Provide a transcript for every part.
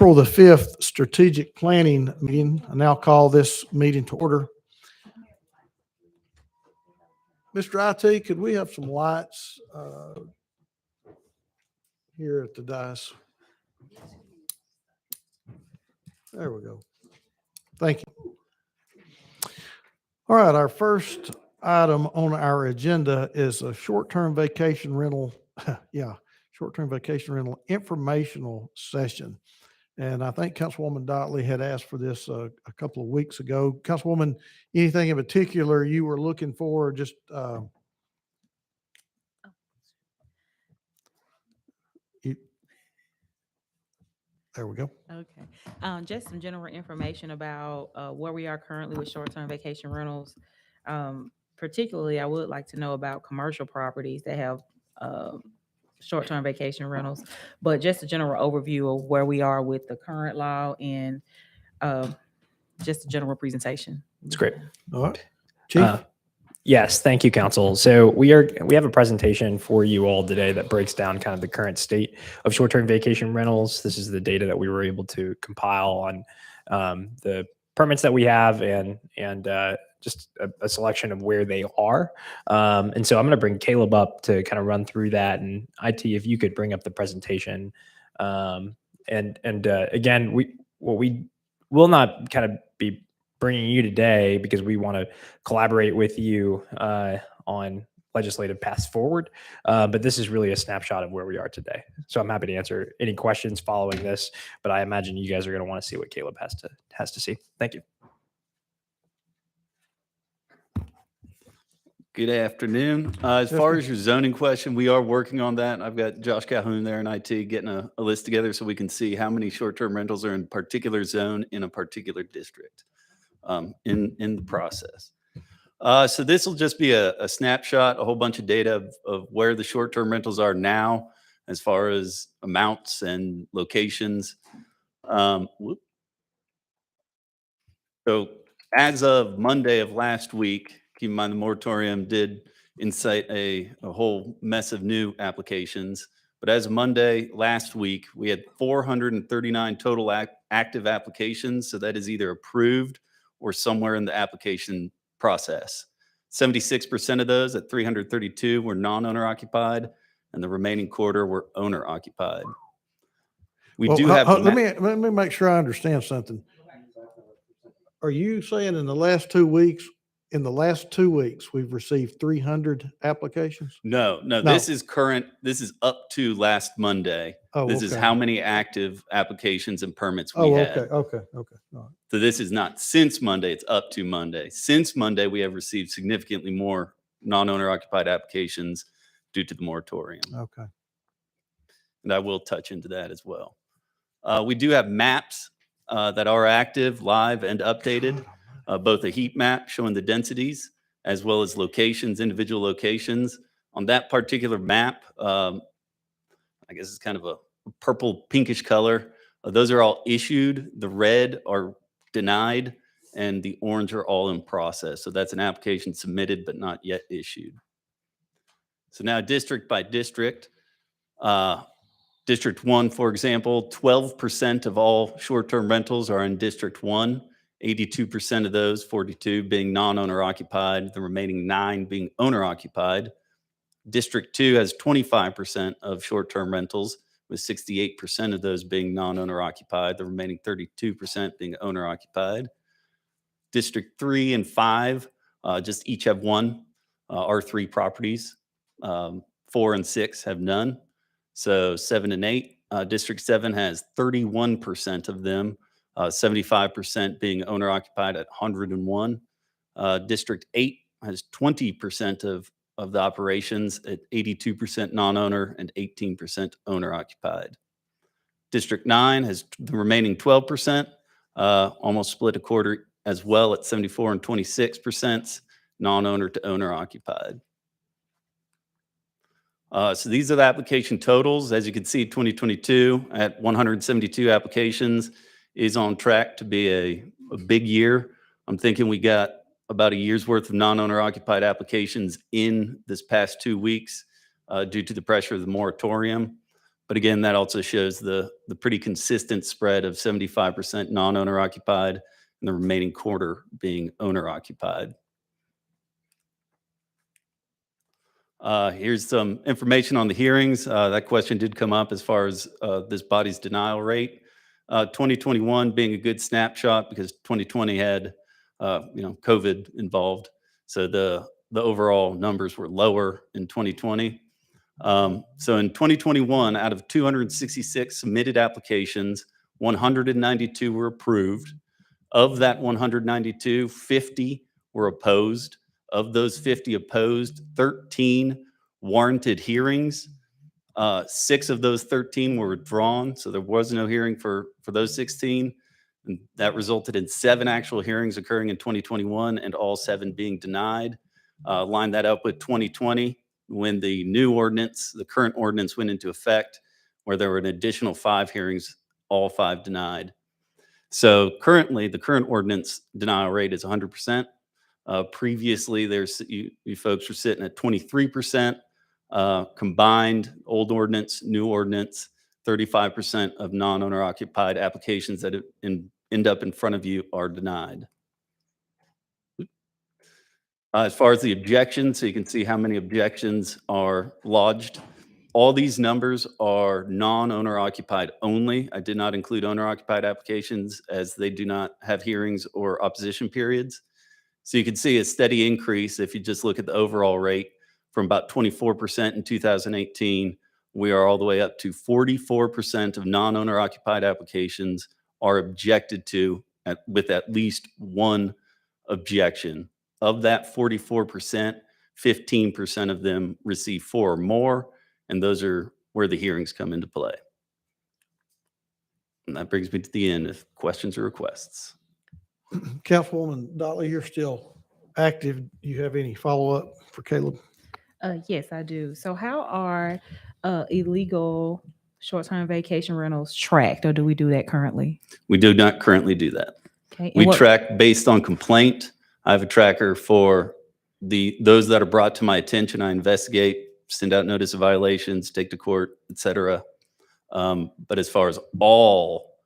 April the 5th strategic planning meeting. I now call this meeting to order. Mr. IT, could we have some lights here at the dais? There we go. Thank you. All right, our first item on our agenda is a short-term vacation rental. Short-term vacation rental informational session. And I think Councilwoman Dotley had asked for this a couple of weeks ago. Councilwoman, anything in particular you were looking for? Just there we go. Okay. Just some general information about where we are currently with short-term vacation rentals. Particularly, I would like to know about commercial properties that have short-term vacation rentals, but just a general overview of where we are with the current law and just a general presentation. That's great. All right. Chief? Yes, thank you, Council. So we have a presentation for you all today that breaks down kind of the current state of short-term vacation rentals. This is the data that we were able to compile on the permits that we have and just a selection of where they are. And so I'm going to bring Caleb up to kind of run through that. And IT, if you could bring up the presentation. Again, we will not kind of be bringing you today because we want to collaborate with you on legislative paths forward. But this is really a snapshot of where we are today. So I'm happy to answer any questions following this, but I imagine you guys are going to want to see what Caleb has to see. Thank you. Good afternoon. As far as your zoning question, we are working on that. I've got Josh Calhoun there in IT getting a list together so we can see how many short-term rentals are in a particular zone in a particular district in the process. So this will just be a snapshot, a whole bunch of data of where the short-term rentals are now as far as amounts and locations. So as of Monday of last week, keep in mind the moratorium did incite a whole mess of new applications. But as of Monday last week, we had 439 total active applications. So that is either approved or somewhere in the application process. 76% of those at 332 were non-owner occupied, and the remaining quarter were owner occupied. Let me make sure I understand something. Are you saying in the last 2 weeks, we've received 300 applications? No. This is current. This is up to last Monday. This is how many active applications and permits we had. Okay. All right. So this is not since Monday. It's up to Monday. Since Monday, we have received significantly more non-owner occupied applications due to the moratorium. Okay. And I will touch into that as well. We do have maps that are active, live, and updated. Both a heat map showing the densities as well as locations, individual locations. On that particular map, I guess it's kind of a purple pinkish color. Those are all issued. The red are denied, and the orange are all in process. So that's an application submitted but not yet issued. So now district by district. District 1, for example, 12% of all short-term rentals are in District 1. 82% of those, 42 being non-owner occupied, the remaining 9 being owner occupied. District 2 has 25% of short-term rentals, with 68% of those being non-owner occupied, the remaining 32% being owner occupied. District 3 and 5 just each have one R3 properties. 4 and 6 have none. So 7 and 8, District 7 has 31% of them, 75% being owner occupied at 101. District 8 has 20% of the operations at 82% non-owner and 18% owner occupied. District 9 has the remaining 12%, almost split a quarter as well at 74 and 26% non-owner to owner occupied. So these are the application totals. As you can see, 2022 at 172 applications is on track to be a big year. I'm thinking we got about a year's worth of non-owner occupied applications in this past 2 weeks due to the pressure of the moratorium. But again, that also shows the pretty consistent spread of 75% non-owner occupied and the remaining quarter being owner occupied. Here's some information on the hearings. That question did come up as far as this body's denial rate. 2021 being a good snapshot because 2020 had COVID involved. So the overall numbers were lower in 2020. So in 2021, out of 266 submitted applications, 192 were approved. Of that 192, 50 were opposed. Of those 50 opposed, 13 warranted hearings. 6 of those 13 were withdrawn, so there was no hearing for those 16. And that resulted in 7 actual hearings occurring in 2021 and all 7 being denied. Line that up with 2020 when the new ordinance, the current ordinance went into effect, where there were an additional 5 hearings, all 5 denied. So currently, the current ordinance denial rate is 100%. Previously, you folks were sitting at 23%. Combined old ordinance, new ordinance, 35% of non-owner occupied applications that end up in front of you are denied. As far as the objections, so you can see how many objections are lodged. All these numbers are non-owner occupied only. I did not include owner occupied applications as they do not have hearings or opposition periods. So you can see a steady increase if you just look at the overall rate from about 24% in 2018. We are all the way up to 44% of non-owner occupied applications are objected to with at least one objection. Of that 44%, 15% of them receive 4 or more, and those are where the hearings come into play. And that brings me to the end of questions or requests. Councilwoman Dolly, you're still active. Do you have any follow-up for Caleb? Yes, I do. So how are illegal short-term vacation rentals tracked, or do we do that currently? We do not currently do that. Okay. We track based on complaint. I have a tracker for those that are brought to my attention. I investigate, send out notice of violations, take to court, etc. But as far as all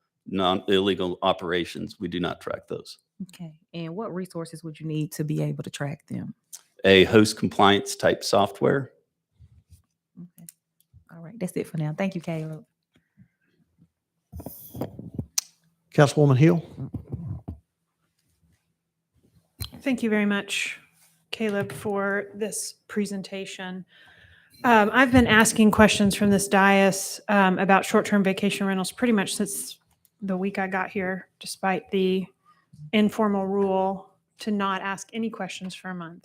illegal operations, we do not track those. Okay. And what resources would you need to be able to track them? A host compliance type software. Okay. All right. That's it for now. Thank you, Caleb. Councilwoman Hill? Thank you very much, Caleb, for this presentation. I've been asking questions from this dais about short-term vacation rentals pretty much since the week I got here, despite the informal rule to not ask any questions for a month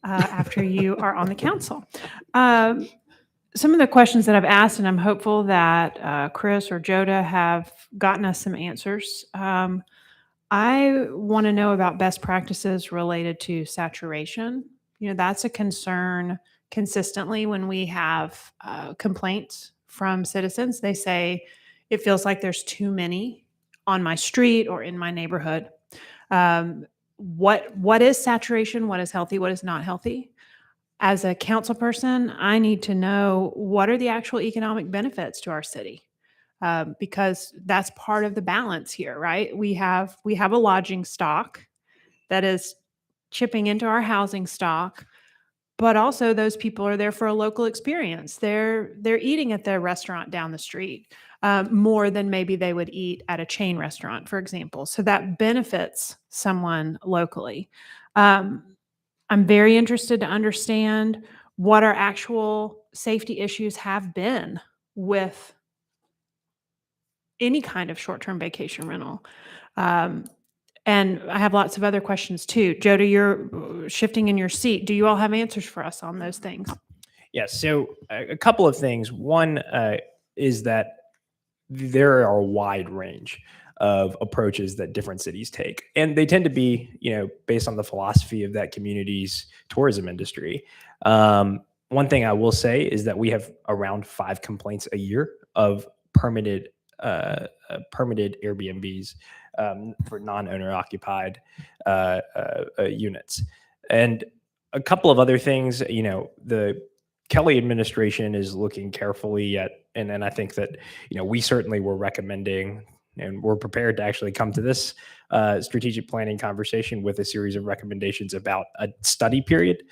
after you are on the council. Some of the questions that I've asked, and I'm hopeful that Chris or Joda have gotten us some answers. I want to know about best practices related to saturation. You know, that's a concern consistently when we have complaints from citizens. They say, it feels like there's too many on my street or in my neighborhood. What is saturation? What is healthy? What is not healthy? As a council person, I need to know what are the actual economic benefits to our city. Because that's part of the balance here, right? We have a lodging stock that is chipping into our housing stock, but also those people are there for a local experience. They're eating at their restaurant down the street more than maybe they would eat at a chain restaurant, for example. So that benefits someone locally. I'm very interested to understand what our actual safety issues have been with any kind of short-term vacation rental. And I have lots of other questions too. Joda, you're shifting in your seat. Do you all have answers for us on those things? Yes. So a couple of things. One is that there are a wide range of approaches that different cities take, and they tend to be, based on the philosophy of that community's tourism industry. One thing I will say is that we have around 5 complaints a year of permitted Airbnbs for non-owner occupied units. And a couple of other things, the Kelly administration is looking carefully at, and I think that, we certainly were recommending, and we're prepared to actually come to this strategic planning conversation with a series of recommendations about a study period.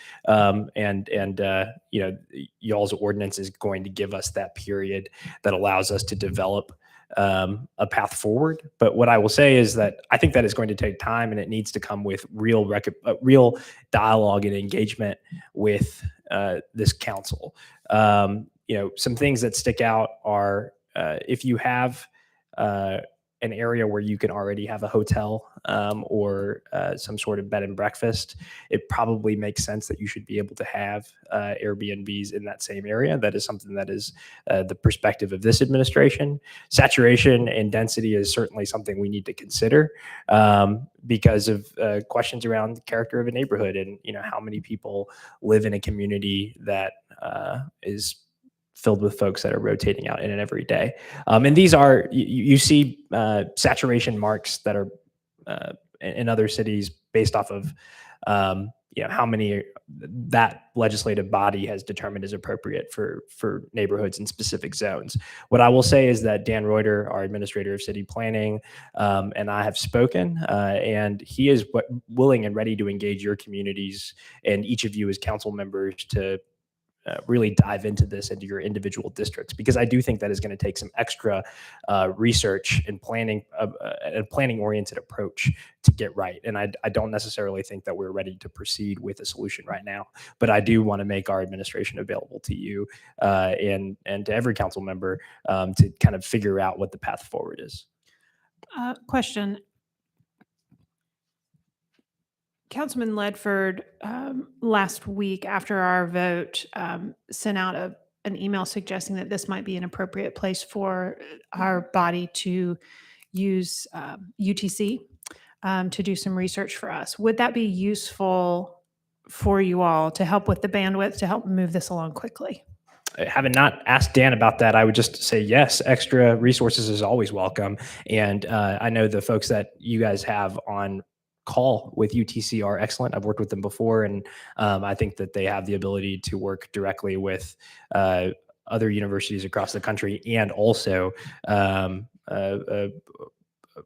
Y'all's ordinance is going to give us that period that allows us to develop a path forward. But what I will say is that I think that is going to take time, and it needs to come with real dialogue and engagement with this council. Some things that stick out are if you have an area where you can already have a hotel or some sort of bed and breakfast, it probably makes sense that you should be able to have Airbnbs in that same area. That is something that is the perspective of this administration. Saturation and density is certainly something we need to consider because of questions around the character of a neighborhood and how many people live in a community that is filled with folks that are rotating out in it every day. And these are, you see saturation marks that are in other cities based off of, how many that legislative body has determined is appropriate for neighborhoods in specific zones. What I will say is that Dan Reuter, our administrator of city planning, and I have spoken, and he is willing and ready to engage your communities and each of you as council members to really dive into this into your individual districts, because I do think that is going to take some extra research and planning, a planning oriented approach to get right. And I don't necessarily think that we're ready to proceed with a solution right now, but I do want to make our administration available to you and to every council member to kind of figure out what the path forward is. Question. Councilman Ledford last week after our vote sent out an email suggesting that this might be an appropriate place for our body to use UTC to do some research for us. Would that be useful for you all to help with the bandwidth to help move this along quickly? Having not asked Dan about that, I would just say yes, extra resources is always welcome. And I know the folks that you guys have on call with UTC are excellent. I've worked with them before, and I think that they have the ability to work directly with other universities across the country and also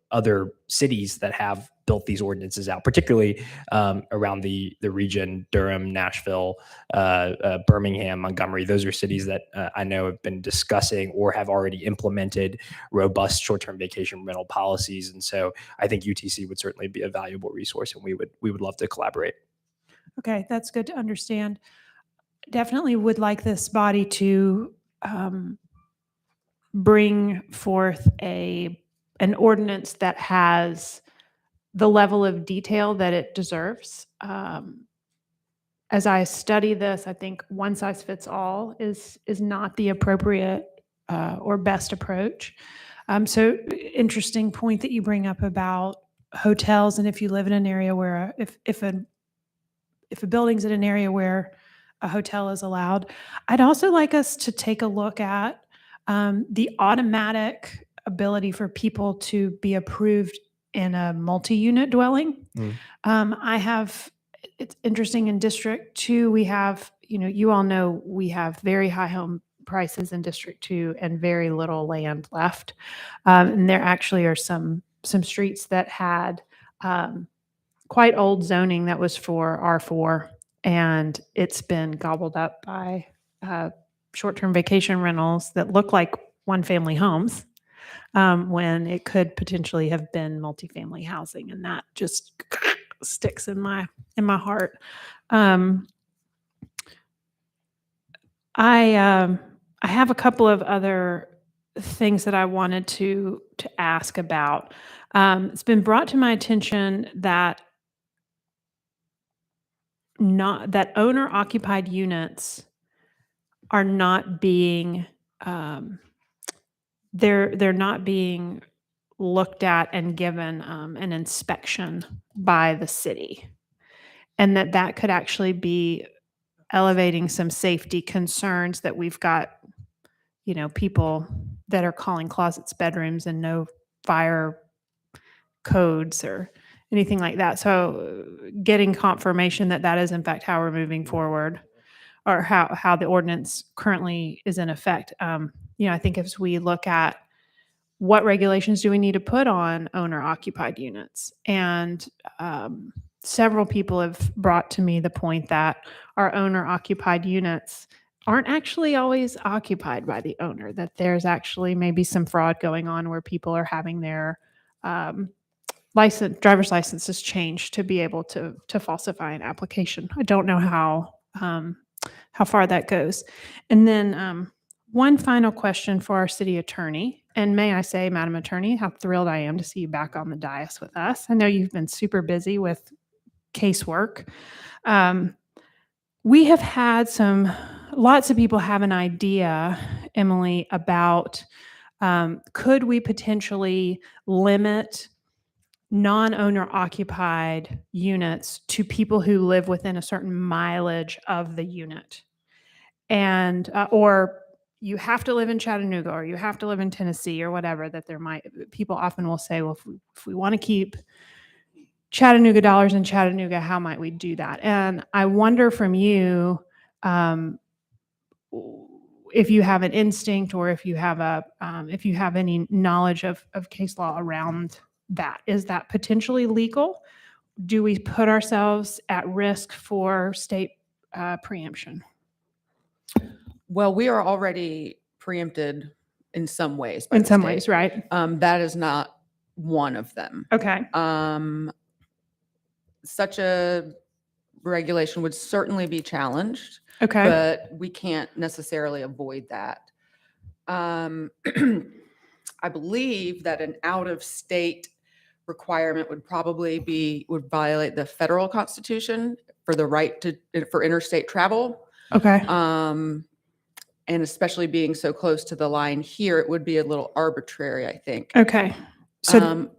other cities that have built these ordinances out, particularly around the region, Durham, Nashville, Birmingham, Montgomery. Those are cities that I know have been discussing or have already implemented robust short-term vacation rental policies. And so I think UTC would certainly be a valuable resource, and we would love to collaborate. Okay, that's good to understand. Definitely would like this body to bring forth an ordinance that has the level of detail that it deserves. As I study this, I think one size fits all is not the appropriate or best approach. So interesting point that you bring up about hotels, and if you live in an area where if a building's in an area where a hotel is allowed, I'd also like us to take a look at the automatic ability for people to be approved in a multi-unit dwelling. It's interesting in District 2, we have, you all know we have very high home prices in District 2 and very little land left. And there actually are some streets that had quite old zoning that was for R4, and it's been gobbled up by short-term vacation rentals that look like one-family homes. When it could potentially have been multifamily housing, and that just sticks in my heart. I have a couple of other things that I wanted to ask about. It's been brought to my attention that owner-occupied units are not being they're not being looked at and given an inspection by the city, and that could actually be elevating some safety concerns that we've got, people that are calling closets bedrooms and no fire codes or anything like that. So getting confirmation that is in fact how we're moving forward or how the ordinance currently is in effect. I think as we look at what regulations do we need to put on owner occupied units, and several people have brought to me the point that our owner occupied units aren't actually always occupied by the owner, that there's actually maybe some fraud going on where people are having their driver's licenses changed to be able to falsify an application. I don't know how far that goes. And then one final question for our city attorney. And may I say, Madam Attorney, how thrilled I am to see you back on the dais with us. I know you've been super busy with casework. We have had lots of people have an idea, Emily, about could we potentially limit non-owner occupied units to people who live within a certain mileage of the unit, and or you have to live in Chattanooga, or you have to live in Tennessee, or whatever. That people often will say, well, if we want to keep Chattanooga dollars in Chattanooga, how might we do that? And I wonder from you, if you have an instinct, or if you have any knowledge of case law around that. Is that potentially legal? Do we put ourselves at risk for state preemption? Well, we are already preempted in some ways. by In the some state. ways, right? That is not one of them. Okay. Such a regulation would certainly be challenged, Okay. but we can't necessarily avoid that. I believe that an out-of-state requirement would violate the federal constitution for the right for interstate travel. Okay. And especially being so close to the line here, it would be a little arbitrary, I think. Okay. So Um,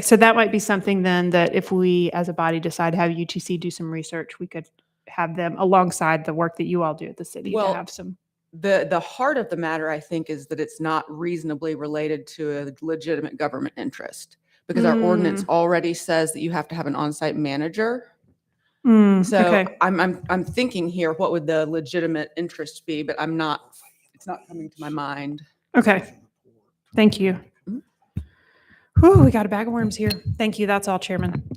so that might be something then that if we as a body decide to have UTC do some research, we could have them alongside the work that you all do at the city Well, to have some. The heart of the matter, I think, is that it's not reasonably related to a legitimate government interest, because our ordinance already says that you have to have an on-site manager. So Okay. I'm thinking here, what would the legitimate interest be? But it's not coming to my mind. Okay. Thank you. Whew, we got a bag of worms here. Thank you. That's all, Chairman.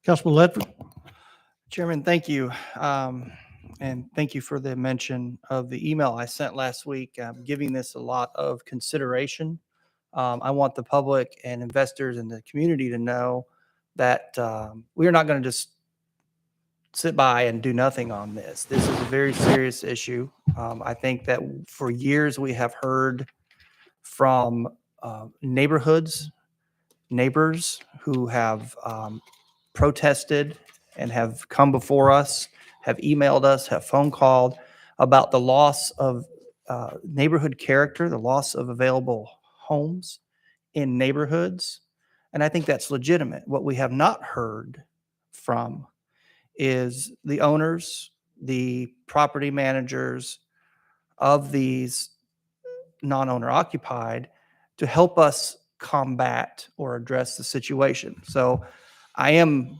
Councilman Ledford? Chairman, thank you. And thank you for the mention of the email I sent last week. I'm giving this a lot of consideration. I want the public and investors and the community to know that we are not going to just sit by and do nothing on this. This is a very serious issue. I think that for years we have heard from neighbors who have protested and have come before us, have emailed us, have phone called about the loss of neighborhood character, the loss of available homes in neighborhoods. And I think that's legitimate. What we have not heard from is the owners, the property managers of these non-owner occupied to help us combat or address the situation. So I am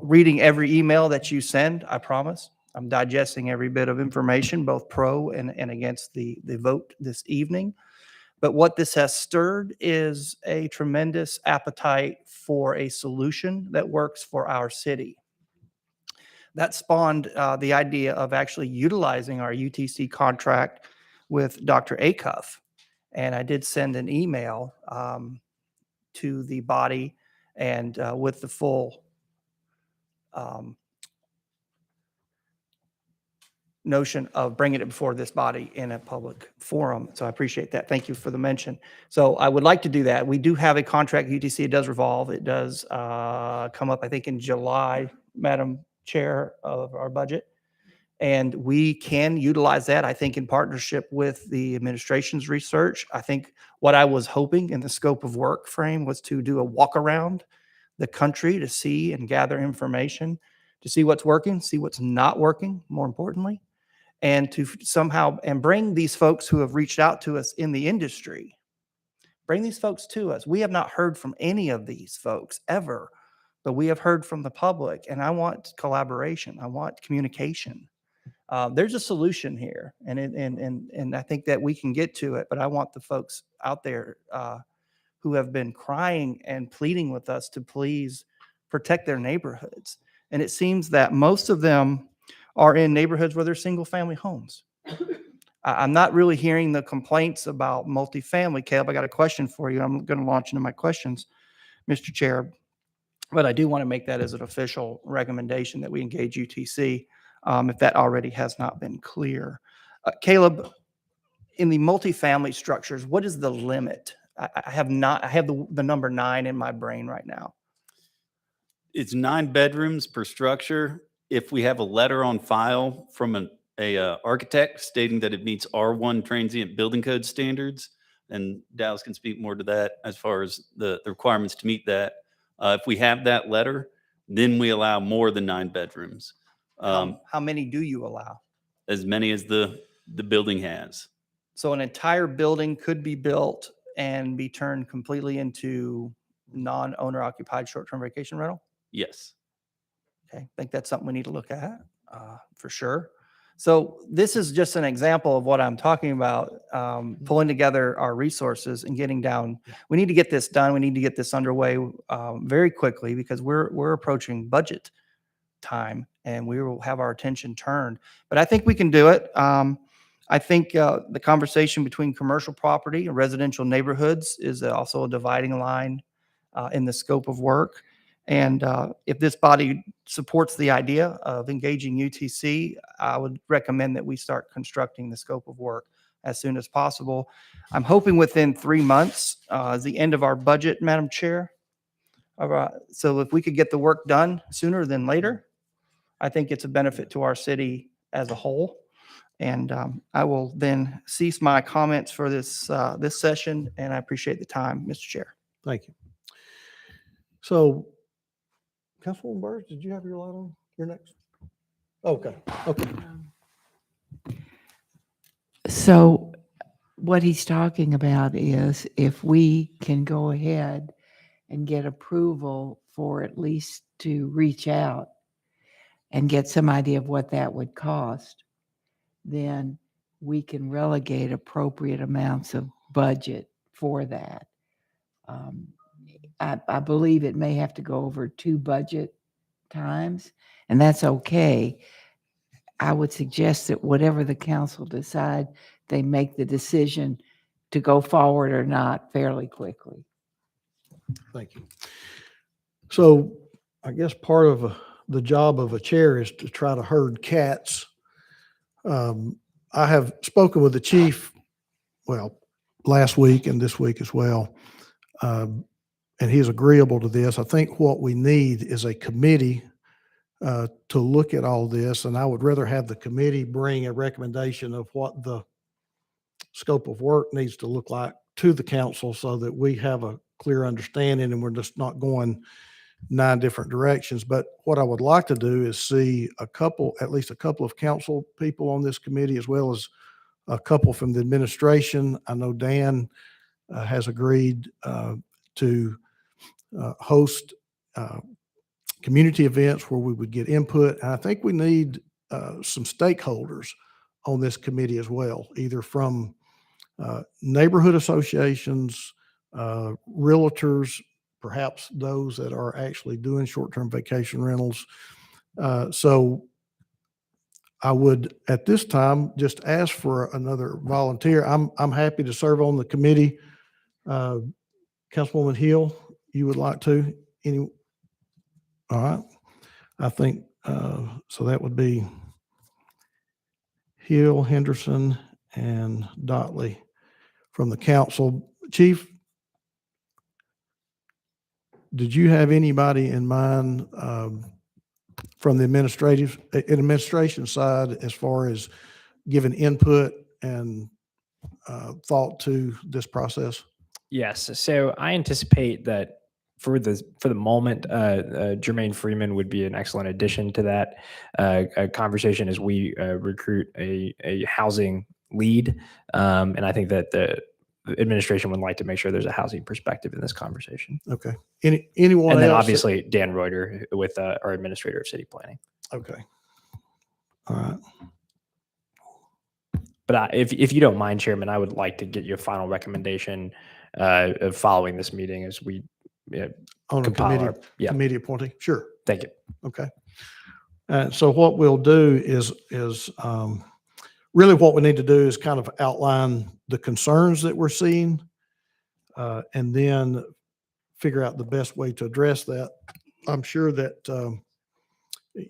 reading every email that you send, I promise. I'm digesting every bit of information, both pro and against the vote this evening. But what this has stirred is a tremendous appetite for a solution that works for our city. That spawned the idea of actually utilizing our UTC contract with Dr. Acuff. And I did send an email to the body and with the full notion of bringing it before this body in a public forum. So I appreciate that. Thank you for the mention. So I would like to do that. We do have a contract, UTC. It does revolve. It does come up, I think, in July, Madam Chair, of our budget. And we can utilize that, I think, in partnership with the administration's research. I think what I was hoping in the scope of work frame was to do a walk around the country to see and gather information, to see what's working, see what's not working, more importantly, and to somehow, and bring these folks who have reached out to us in the industry, bring these folks to us. We have not heard from any of these folks ever, but we have heard from the public, and I want collaboration. I want communication. There's a solution here, and I think that we can get to it. But I want the folks out there who have been crying and pleading with us to please protect their neighborhoods. And it seems that most of them are in neighborhoods where they're single-family homes. I'm not really hearing the complaints about multifamily. Caleb, I got a question for you. I'm going to launch into my questions, Mr. Chair. But I do want to make that as an official recommendation that we engage UTC if that already has not been clear. Caleb, in the multifamily structures, what is the limit? I have the number 9 in my brain right now. It's 9 bedrooms per structure. If we have a letter on file from a architect stating that it meets R1 transient building code standards, and Dallas can speak more to that as far as the requirements to meet that. If we have that letter, then we allow more than 9 bedrooms. How many do you allow? As many as the building has. So an entire building could be built and be turned completely into non-owner occupied short-term vacation rental? Yes. Okay, I think that's something we need to look at for sure. So this is just an example of what I'm talking about, pulling together our resources and getting down. We need to get this done. We need to get this underway very quickly because we're approaching budget time and we will have our attention turned. But I think we can do it. I think the conversation between commercial property and residential neighborhoods is also a dividing line in the scope of work. And if this body supports the idea of engaging UTC, I would recommend that we start constructing the scope of work as soon as possible. I'm hoping within 3 months is the end of our budget, Madam Chair. So if we could get the work done sooner than later, I think it's a benefit to our city as a whole. And I will then cease my comments for this this session, and I appreciate the time, Mr. Chair. Thank you. So, Councilwoman Burrs, did you have your light on? You're next. Okay, okay. So what he's talking about is if we can go ahead and get approval for at least to reach out and get some idea of what that would cost, then we can relegate appropriate amounts of budget for that. I believe it may have to go over 2 budget times, and that's okay. I would suggest that whatever the council decide, they make the decision to go forward or not fairly quickly. Thank you. So I guess part of the job of a chair is to try to herd cats. I have spoken with the chief, well, last week and this week as well. And he's agreeable to this. I think what we need is a committee to look at all this. And I would rather have the committee bring a recommendation of what the scope of work needs to look like to the council so that we have a clear understanding and we're just not going 9 different directions. But what I would like to do is see at least a couple of council people on this committee, as well as a couple from the administration. I know Dan has agreed to host community events where we would get input. And I think we need some stakeholders on this committee as well, either from neighborhood associations, realtors, perhaps those that are actually doing short-term vacation rentals. So I would, at this time, just ask for another volunteer. I'm happy to serve on the committee. Councilwoman Hill, you would like to? All right. I think, so that would be Hill, Henderson, and Dotley from the council. Chief, did you have anybody in mind from the administration side as far as giving input and thought to this process? Yes. So I anticipate that for the moment, Jermaine Freeman would be an excellent addition to that conversation as we recruit a housing lead. And I think that the administration would like to make sure there's a housing perspective in this conversation. Okay. Anyone And then else? obviously Dan Reuter with our administrator of city planning. Okay. All right. But if you don't mind, Chairman, I would like to get your final recommendation of following this meeting as we On a compile committee, our, yeah, committee appointee? Sure. thank you. Okay. So what we'll do is really what we need to do is kind of outline the concerns that we're seeing, and then figure out the best way to address that. I'm sure that,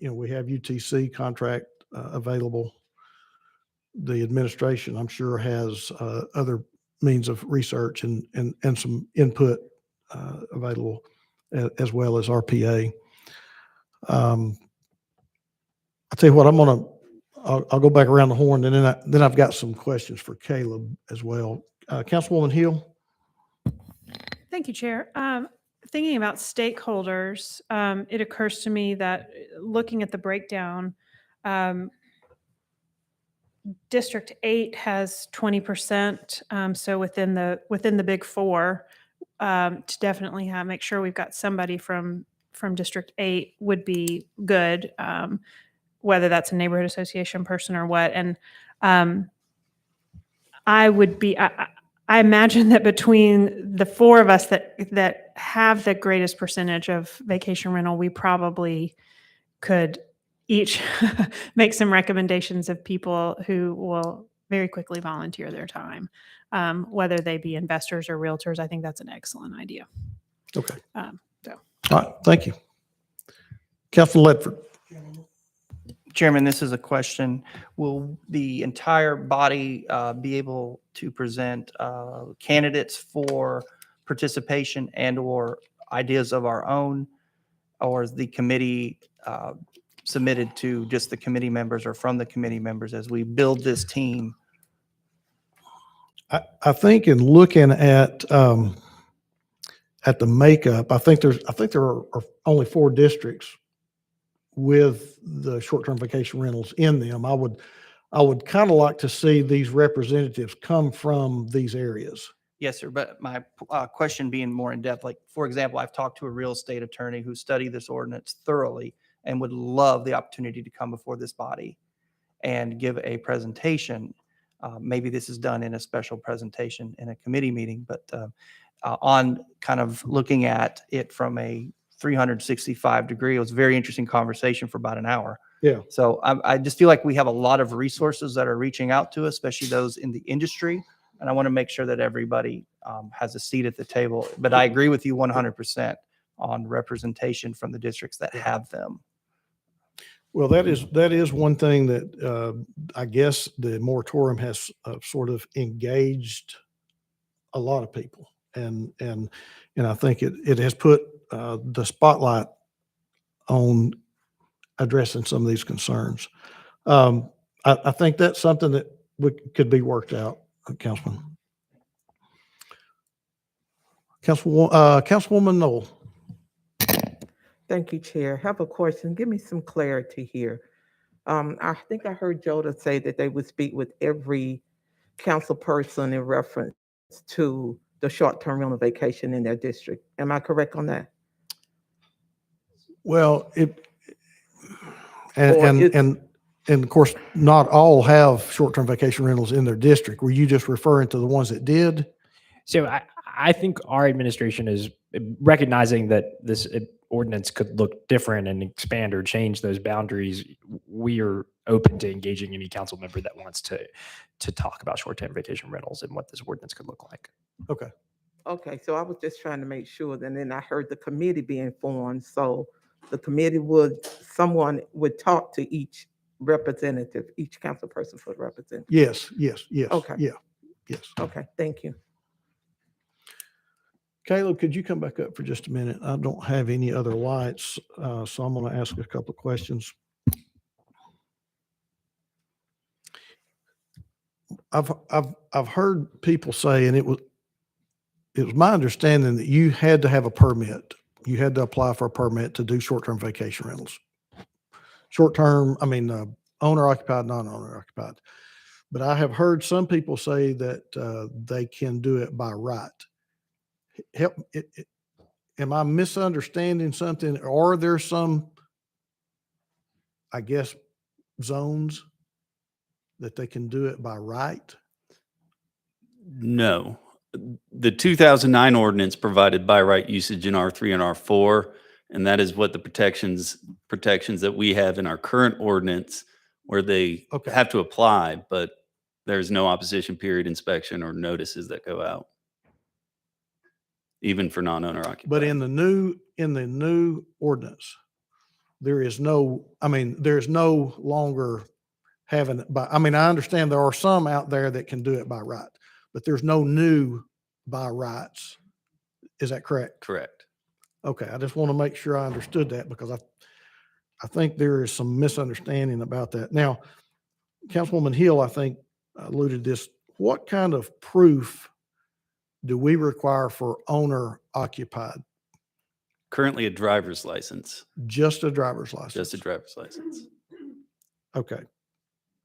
we have UTC contract available. The administration, I'm sure, has other means of research and some input available, as well as RPA. I'll tell you what, I'll go back around the horn, and then I've got some questions for Caleb as well. Councilwoman Hill? Thank you, Chair. Thinking about stakeholders, it occurs to me that looking at the breakdown, District 8 has 20%. So within the big four, to definitely make sure we've got somebody from District 8 would be good, whether that's a neighborhood association person or what. And I imagine that between the four of us that have the greatest percentage of vacation rental, we probably could each make some recommendations of people who will very quickly volunteer their time, whether they be investors or realtors. I think that's an excellent idea. Okay. So. All right, thank you. Councilman Ledford? Chairman, this is a question. Will the entire body be able to present candidates for participation and/or ideas of our own? Or is the committee submitted to just the committee members or from the committee members as we build this team? I think in looking at the makeup, I think there are only 4 districts with the short-term vacation rentals in them. I would kind of like to see these representatives come from these areas. Yes, sir. But my question being more in depth, like, for example, I've talked to a real estate attorney who studied this ordinance thoroughly and would love the opportunity to come before this body and give a presentation. Maybe this is done in a special presentation in a committee meeting, but on kind of looking at it from a 365 degree. It was a very interesting conversation for about an hour. Yeah. So I just feel like we have a lot of resources that are reaching out to us, especially those in the industry. And I want to make sure that everybody has a seat at the table. But I agree with you 100% on representation from the districts that have them. Well, that is one thing that I guess the moratorium has sort of engaged a lot of people, and I think it has put the spotlight on addressing some of these concerns. I think that's something that could be worked out, Councilman. Councilwoman Knoll. Thank you, Chair. Have a question. Give me some clarity here. I think I heard Joda say that they would speak with every council person in reference to the short-term rental vacation in their district. Am I correct on that? Well, Or and it's- of course, not all have short-term vacation rentals in their district. Were you just referring to the ones that did? So I think our administration is recognizing that this ordinance could look different and expand or change those boundaries. We are open to engaging any council member that wants to talk about short-term vacation rentals and what this ordinance could look like. Okay. Okay, so I was just trying to make sure, and then I heard the committee being formed, so the committee someone would talk to each representative, each council person for the representative. Yes. Okay. Yeah. Yes. Okay, thank you. Caleb, could you come back up for just a minute? I don't have any other lights, so I'm going to ask a couple of questions. I've heard people say, and it was my understanding that you had to have a permit. You had to apply for a permit to do short-term vacation rentals. Owner occupied, non-owner occupied. But I have heard some people say that they can do it by right. Am I misunderstanding something? Or are there some, I guess, zones that they can do it by right? No. The 2009 ordinance provided by right usage in R3 and R4, and that is what the protections that we have in our current ordinance where they Okay. have to apply, but there's no opposition period inspection or notices that go out, even for non-owner occupied. But in the new ordinance, there's no longer having it by, I mean, I understand there are some out there that can do it by right, but there's no new by rights. Is that correct? Correct. Okay, I just want to make sure I understood that because I think there is some misunderstanding about that. Now, Councilwoman Hill, I think alluded this, what kind of proof do we require for owner occupied? Currently a driver's license, Just a driver's license? just a driver's license. Okay.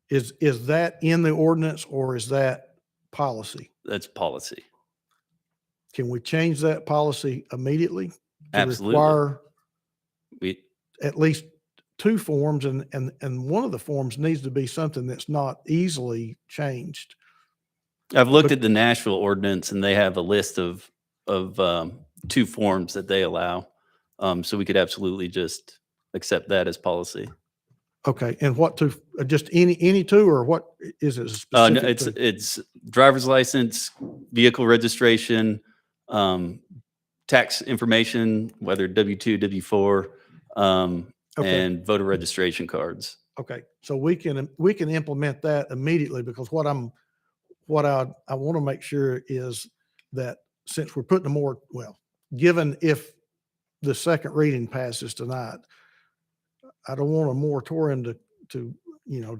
Is that in the ordinance or is that policy? That's policy. Can we change that policy immediately? to Absolutely. Require We, at least two forms and one of the forms needs to be something that's not easily changed. I've looked at the Nashville ordinance and they have a list of two forms that they allow. So we could absolutely just accept that as policy. Okay, and what two, just any two, or what is it No, specific to? it's driver's license, vehicle registration, tax information, whether W-2, W-4, Okay. and voter registration cards. Okay, so we can implement that immediately because what I want to make sure is that since we're putting given if the second reading passes tonight, I don't want a moratorium to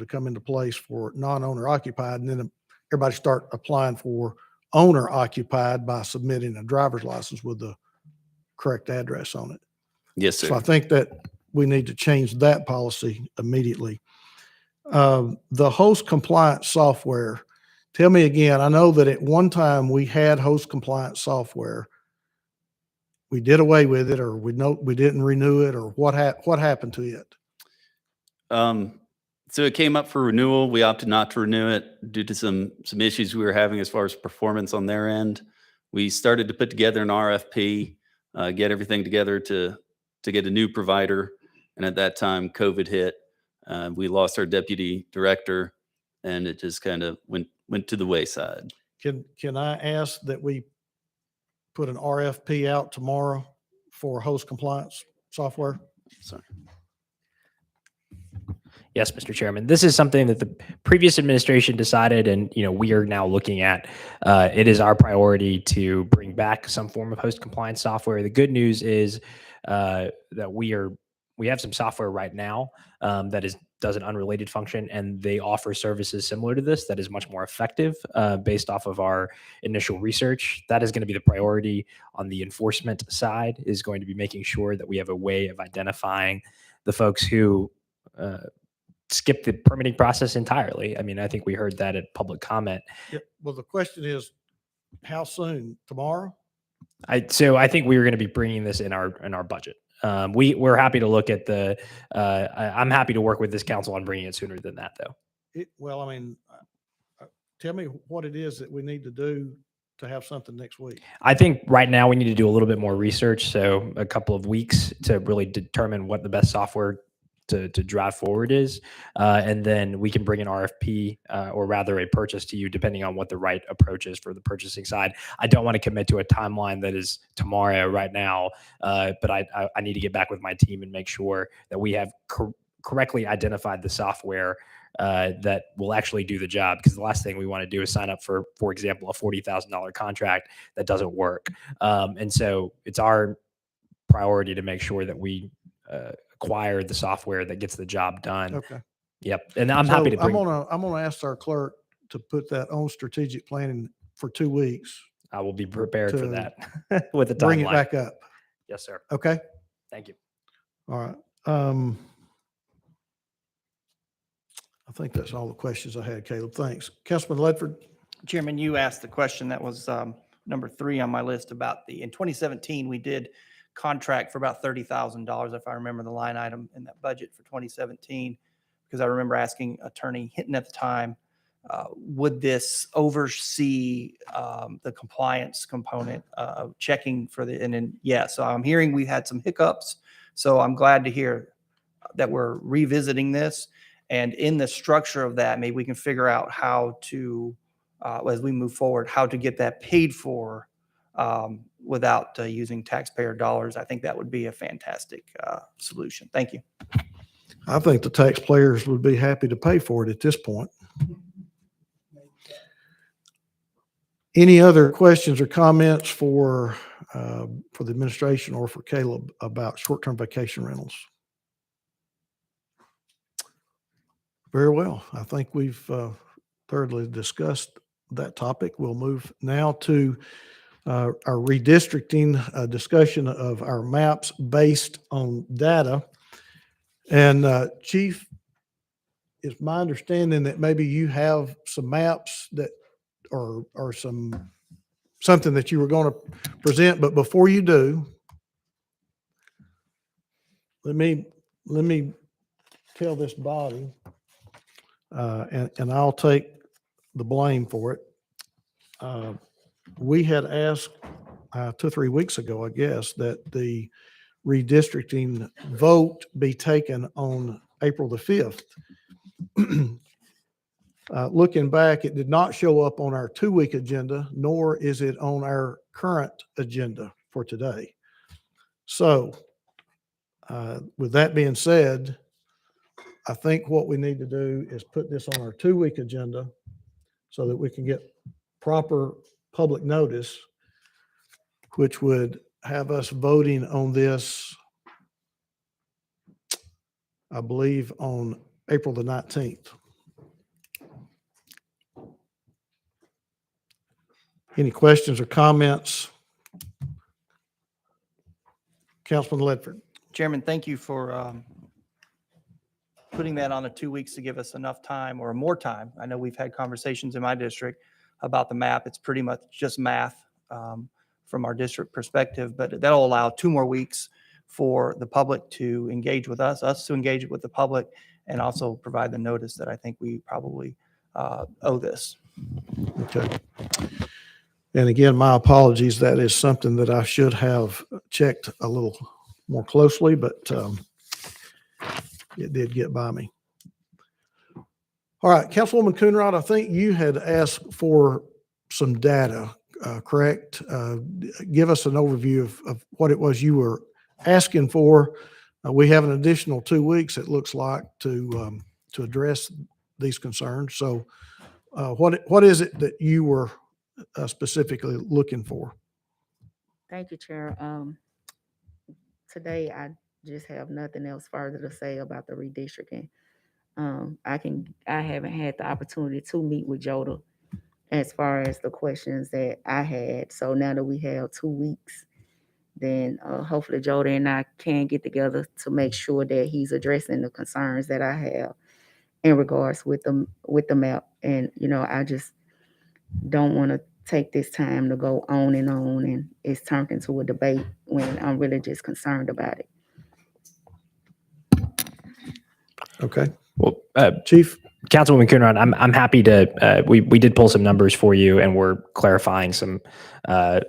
come into place for non-owner occupied and then everybody start applying for owner occupied by submitting a driver's license with the correct address on it. Yes, So I sir. think that we need to change that policy immediately. The host compliance software, tell me again, I know that at one time we had host compliance software. We did away with it, or we didn't renew it, or what happened to it? So it came up for renewal. We opted not to renew it due to some issues we were having as far as performance on their end. We started to put together an RFP, get everything together to get a new provider. And at that time, COVID hit. We lost our deputy director, and it just kind of went to the wayside. Can I ask that we put an RFP out tomorrow for host compliance software? Sorry. Yes, Mr. Chairman. This is something that the previous administration decided, and we are now looking at. It is our priority to bring back some form of host compliance software. The good news is that we have some software right now that does an unrelated function, and they offer services similar to this that is much more effective based off of our initial research. That is going to be the priority on the enforcement side, is going to be making sure that we have a way of identifying the folks who skip the permitting process entirely. I mean, I think we heard that at public comment. Yeah, well, the question is, how soon? Tomorrow? So I think we were going to be bringing this in our budget. We're happy to look at I'm happy to work with this council on bringing it sooner than that, though. Tell me what it is that we need to do to have something next week. I think right now we need to do a little bit more research. So a couple of weeks to really determine what the best software to drive forward is. And then we can bring an RFP or rather a purchase to you, depending on what the right approach is for the purchasing side. I don't want to commit to a timeline that is tomorrow right now, but I need to get back with my team and make sure that we have correctly identified the software that will actually do the job. Because the last thing we want to do is sign up for example, a $40,000 contract that doesn't work. And so it's our priority to make sure that we acquire the software that gets the job done. Okay. Yep. And I'm happy to So bring, I'm gonna ask our clerk to put that on strategic planning for 2 weeks. I will be prepared for to that with the Bring it timeline. back up. Yes, sir. Okay? Thank you. All right. I think that's all the questions I had, Caleb. Thanks. Councilman Ledford? Chairman, you asked the question that was number 3 on my list about in 2017, we did contract for about $30,000, if I remember the line item in that budget for 2017, because I remember asking Attorney Hinton at the time would this oversee the compliance component, checking for the, and then, yeah, so I'm hearing we had some hiccups. So I'm glad to hear that we're revisiting this. And in the structure of that, maybe we can figure out how to, as we move forward, how to get that paid for without using taxpayer dollars. I think that would be a fantastic solution. Thank you. I think the taxpayers would be happy to pay for it at this point. Any other questions or comments for the administration or for Caleb about short-term vacation rentals? Very well. I think we've thoroughly discussed that topic. We'll move now to our redistricting discussion of our maps based on data. And Chief, it's my understanding that maybe you have some maps that or something that you were going to present, but before you do, let me tell this body, and I'll take the blame for it. We had asked 2 or 3 weeks ago, I guess, that the redistricting vote be taken on April the 5th. Looking back, it did not show up on our 2-week agenda, nor is it on our current agenda for today. So with that being said, I think what we need to do is put this on our 2-week agenda so that we can get proper public notice, which would have us voting on this, I believe, on April the 19th. Any questions or comments? Councilman Ledford. Chairman, thank you for putting that on 2 weeks to give us enough time or more time. I know we've had conversations in my district about the map. It's pretty much just math from our district perspective, but that'll allow 2 more weeks for the public to engage with us to engage with the public, and also provide the notice that I think we probably owe this. Okay. And again, my apologies. That is something that I should have checked a little more closely, but it did get by me. All right, Councilwoman Coonrod, I think you had asked for some data, correct? Give us an overview of what it was you were asking for. We have an additional 2 weeks, it looks like, to address these concerns. So what is it that you were specifically looking for? Thank you, Chair. Today, I just have nothing else further to say about the redistricting. I haven't had the opportunity to meet with Joda as far as the questions that I had. So now that we have 2 weeks, then hopefully Joda and I can get together to make sure that he's addressing the concerns that I have in regards with the map. And, I just don't want to take this time to go on and it's turned into a debate when I'm really just concerned about it. Okay. Well, Chief? Councilwoman Coonrod, I'm happy to, we did pull some numbers for you, and we're clarifying some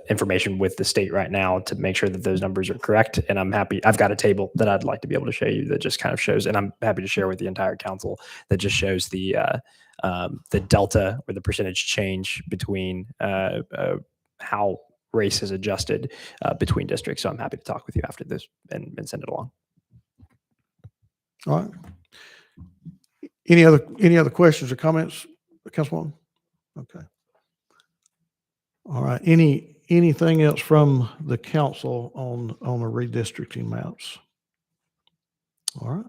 information with the state right now to make sure that those numbers are correct. And I'm happy, I've got a table that I'd like to be able to show you that just kind of shows, and I'm happy to share with the entire council, that just shows the delta or the percentage change between how race is adjusted between districts. So I'm happy to talk with you after this and send it along. All right. Any other questions or comments, Councilwoman? Okay. All right. Anything else from the council on the redistricting maps? All right.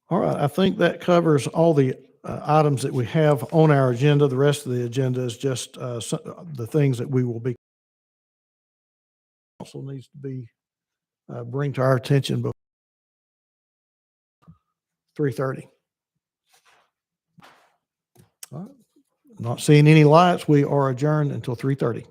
All right. I think that covers all the items that we have on our agenda. The rest of the agenda is just the things that we will be also needs to be bring to our attention before 3:30. All right. Not seeing any lights. We are adjourned until 3:30.